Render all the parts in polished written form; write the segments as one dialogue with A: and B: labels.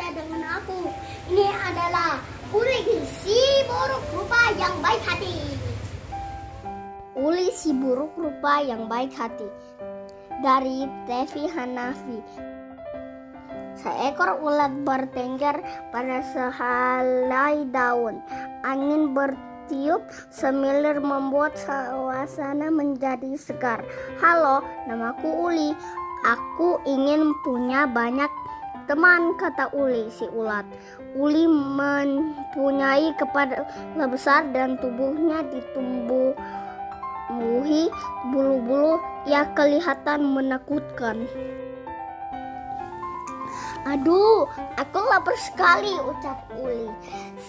A: baca dengan aku. Ini adalah Uli si buruk rupa yang baik hati. Uli si buruk rupa yang baik hati, dari Tevi Hanafi. Seekor ulat bertengger pada sehelai daun. Angin bertiup semilir membuat suasana menjadi segar. Halo, namaku Uli. Aku ingin punya banyak teman, kata Uli si ulat. Uli mempunyai kepala besar dan tubuhnya ditumbuhi bulu-bulu yang kelihatan menakutkan. Aduh, aku lapar sekali, ucap Uli.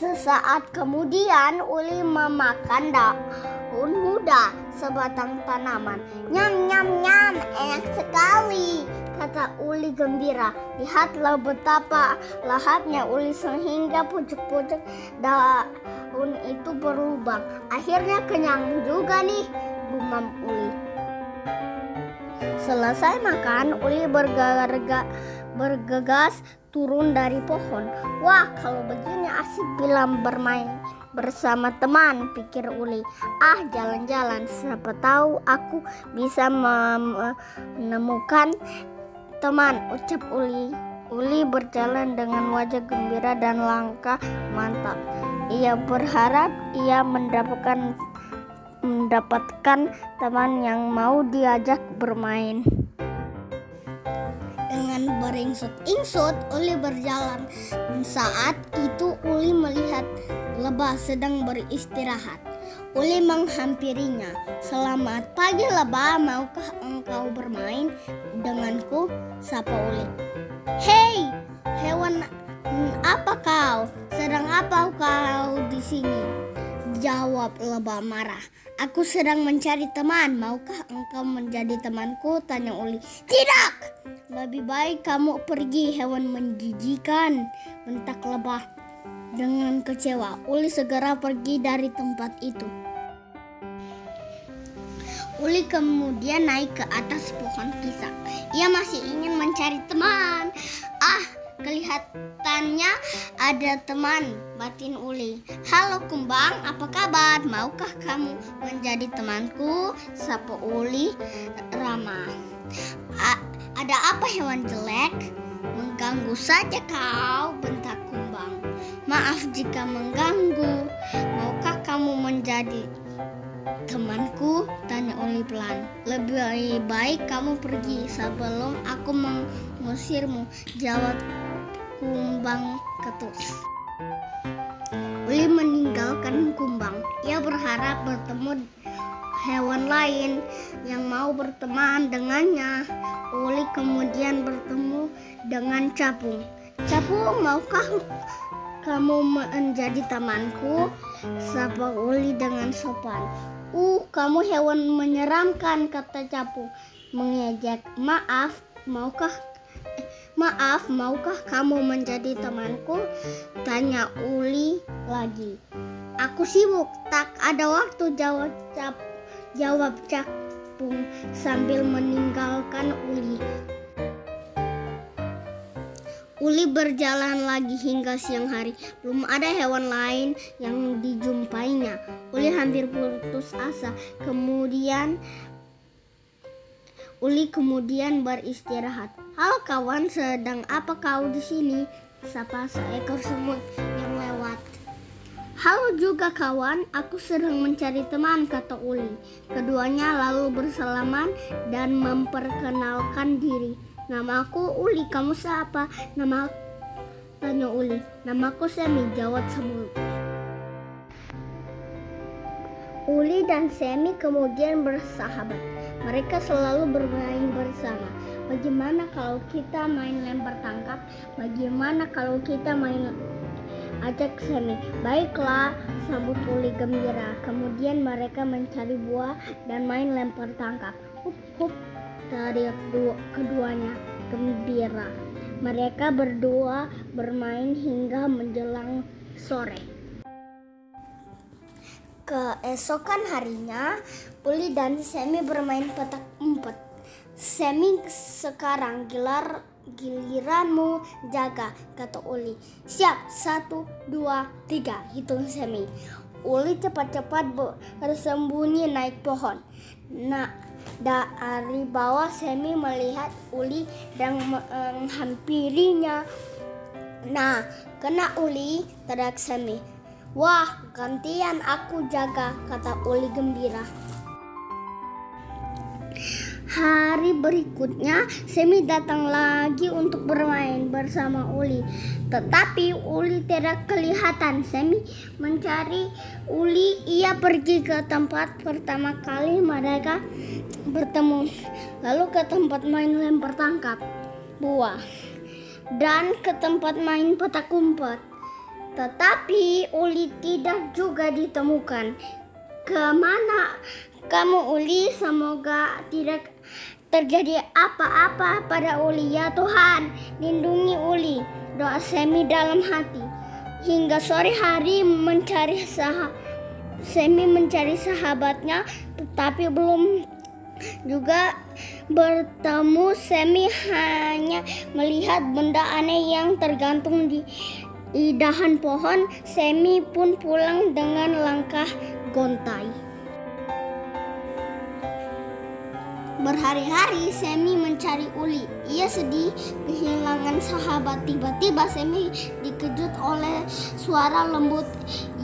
A: Sesaat kemudian Uli memakan daun muda sebatang tanaman. Nyam, nyam, nyam, enak sekali, kata Uli gembira. Lihatlah betapa lahapnya Uli sehingga pucuk-pucuk daun itu berlubang. Akhirnya kenyang juga nih, gumam Uli. Selesai makan, Uli bergegas turun dari pohon. Wah, kalau begini asik bila bermain bersama teman, pikir Uli. Jalan-jalan, siapa tahu aku bisa menemukan teman, ucap Uli. Uli berjalan dengan wajah gembira dan langkah mantap. Ia berharap ia mendapatkan teman yang mau diajak bermain. Dengan beringsut-ingsut Uli berjalan. Saat itu Uli melihat lebah sedang beristirahat. Uli menghampirinya. Selamat pagi lebah, maukah engkau bermain denganku? Sapa Uli. Hei, hewan apa kau? Sedang apa kau di sini? Jawab lebah marah. Aku sedang mencari teman. Maukah engkau menjadi temanku? Tanya Uli. Tidak! Lebih baik kamu pergi, hewan menjijikan, bentak lebah. Dengan kecewa, Uli segera pergi dari tempat itu. Uli kemudian naik ke atas pohon pisang. Ia masih ingin mencari teman. Kelihatannya ada teman, batin Uli. Halo kumbang, apa kabar? Maukah kamu menjadi temanku? Sapa Uli ramah. Ada apa hewan jelek? Mengganggu saja kau, bentak kumbang. Maaf jika mengganggu. Maukah kamu menjadi temanku? Tanya Uli pelan. Lebih baik kamu pergi sebelum aku mengusirmu, jawab kumbang ketus. Uli meninggalkan kumbang. Ia berharap bertemu hewan lain yang mau berteman dengannya. Uli kemudian bertemu dengan capung. Capung, maukah kamu menjadi temanku? Sapa Uli dengan sopan. Kamu hewan menyeramkan, kata capung mengejek. Maaf, maukah kamu menjadi temanku? Tanya Uli lagi. Aku sibuk, tak ada waktu, jawab capung sambil meninggalkan Uli. Uli berjalan lagi hingga siang hari. Belum ada hewan lain yang dijumpainya. Uli hampir putus asa. Uli kemudian beristirahat. Halo kawan, sedang apa kau di sini? Sapa seekor semut yang lewat. Halo juga kawan, aku sedang mencari teman, kata Uli. Keduanya lalu bersalaman dan memperkenalkan diri. Namaku Uli, kamu siapa? Tanya Uli. Namaku Semi, jawab semut. Uli dan Semi kemudian bersahabat. Mereka selalu bermain bersama. Bagaimana kalau kita main lempar tangkap? Bagaimana kalau kita main, ajak Semi. Baiklah, sambut Uli gembira. Kemudian mereka mencari buah dan main lempar tangkap. Hup, hup, teriak keduanya gembira. Mereka berdua bermain hingga menjelang sore. Keesokan harinya, Uli dan Semi bermain petak umpet. Semi sekarang giliranmu jaga, kata Uli. Siap, 1, 2, 3, hitung Semi. Uli cepat-cepat bersembunyi naik pohon. Nah, dari bawah Semi melihat Uli dan menghampirinya. Nah, kena Uli, teriak Semi. Wah, gantian aku jaga, kata Uli gembira. Hari berikutnya, Semi datang lagi untuk bermain bersama Uli. Tetapi Uli tidak kelihatan. Semi mencari Uli. Ia pergi ke tempat pertama kali mereka bertemu, lalu ke tempat main lempar tangkap buah, dan ke tempat main petak umpet. Tetapi Uli tidak juga ditemukan. Kemana kamu, Uli? Semoga tidak terjadi apa-apa pada Uli, ya Tuhan, lindungi Uli, doa Semi dalam hati. Hingga sore hari Semi mencari sahabatnya, tetapi belum juga bertemu. Semi hanya melihat benda aneh yang tergantung di dahan pohon. Semi pun pulang dengan langkah gontai. Berhari-hari Semi mencari Uli. Ia sedih kehilangan sahabat. Tiba-tiba Semi dikejut oleh suara lembut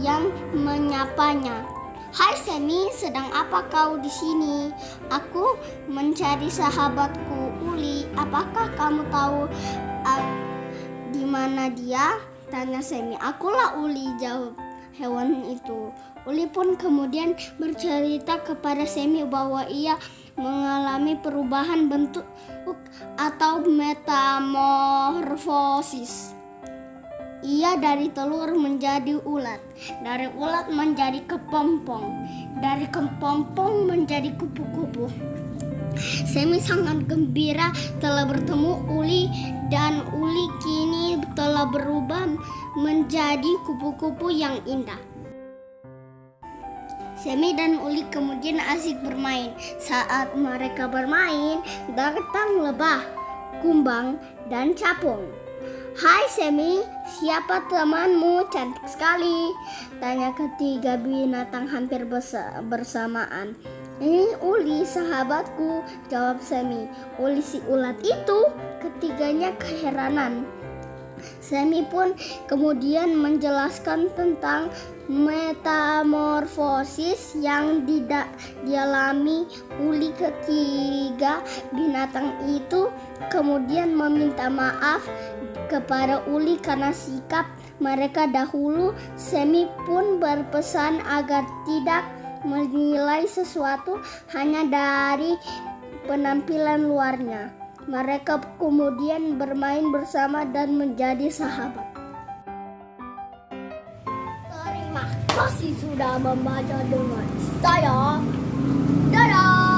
A: yang menyapanya. Hai Semi, sedang apa kau di sini? Aku mencari sahabatku Uli. Apakah kamu tahu di mana dia? Tanya Semi. Akulah Uli, jawab hewan itu. Uli pun kemudian bercerita kepada Semi bahwa ia mengalami perubahan bentuk atau metamorfosis. Ia dari telur menjadi ulat, dari ulat menjadi kepompong, dari kepompong menjadi kupu-kupu. Semi sangat gembira telah bertemu Uli, dan Uli kini telah berubah menjadi kupu-kupu yang indah. Semi dan Uli kemudian asik bermain. Saat mereka bermain, datang lebah, kumbang, dan capung. Hai Semi, siapa temanmu? Cantik sekali, tanya ketiga binatang hampir bersamaan. Ini Uli, sahabatku, jawab Semi. Uli si ulat itu. Ketiganya keheranan. Semi pun kemudian menjelaskan tentang metamorfosis yang dialami Uli. Ketiga binatang itu kemudian meminta maaf kepada Uli karena sikap mereka dahulu. Semi pun berpesan agar tidak menilai sesuatu hanya dari penampilan luarnya. Mereka kemudian bermain bersama dan menjadi sahabat. Terima kasih sudah membaca dengan saya. Dadah!